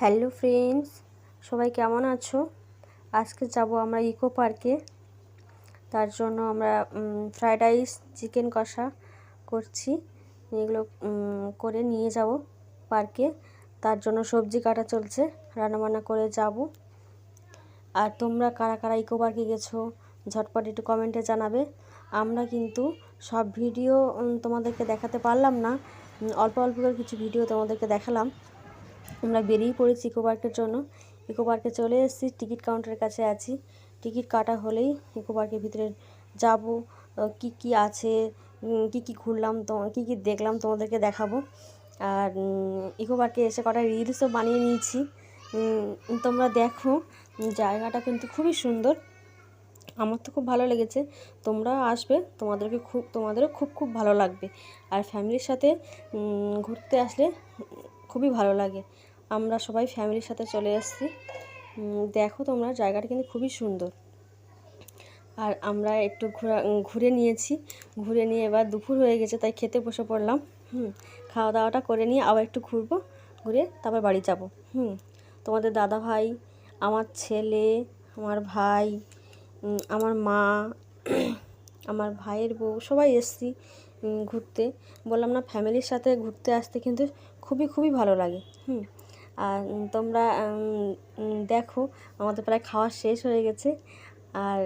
Hello friends, সবাই কেমন আছো? আজকে যাব আমরা ইকো পার্কে। তার জন্য আমরা ফ্রাইড রাইস, চিকেন কষা করছি। এগুলো করে নিয়ে যাব পার্কে। তার জন্য সবজি কাটা চলছে, রান্নাবান্না করে যাব। আর তোমরা কারা কারা ইকো পার্কে গেছো ঝটপট একটু কমেন্টে জানাবে। আমরা কিন্তু সব ভিডিও তোমাদেরকে দেখাতে পারলাম না, অল্প অল্প করে কিছু ভিডিও তোমাদেরকে দেখালাম। আমরা বেরিয়ে পড়েছি ইকো পার্কের জন্য। ইকো পার্কে চলে এসেছি, টিকিট কাউন্টারের কাছে আছি। টিকিট কাটা হলেই ইকো পার্কের ভিতরে যাব। কি কি আছে, কি কি ঘুরলাম, কি কি দেখলাম তোমাদেরকে দেখাবো। আর ইকো পার্কে এসে কটা রিলসও বানিয়ে নিয়েছি। তোমরা দেখো, জায়গাটা কিন্তু খুবই সুন্দর, আমার তো খুব ভালো লেগেছে। তোমরা আসবে, তোমাদেরও খুব খুব ভালো লাগবে। আর ফ্যামিলির সাথে ঘুরতে আসলে খুবই ভালো লাগে। আমরা সবাই ফ্যামিলির সাথে চলে এসেছি। দেখো তোমরা, জায়গাটা কিন্তু খুবই সুন্দর। আর আমরা একটু ঘুরে নিয়েছি। ঘুরে নিয়ে এবার দুপুর হয়ে গেছে, তাই খেতে বসে পড়লাম। খাওয়া দাওয়াটা করে নিয়ে আবার একটু ঘুরবো, ঘুরে তারপর বাড়ি যাব। তোমাদের দাদা ভাই, আমার ছেলে, আমার ভাই, আমার মা, আমার ভাইয়ের বউ, সবাই এসেছি ঘুরতে। বললাম না, ফ্যামিলির সাথে ঘুরতে আসতে কিন্তু খুবই খুবই ভালো লাগে। আর তোমরা দেখো, আমাদের প্রায় খাওয়া শেষ হয়ে গেছে। আর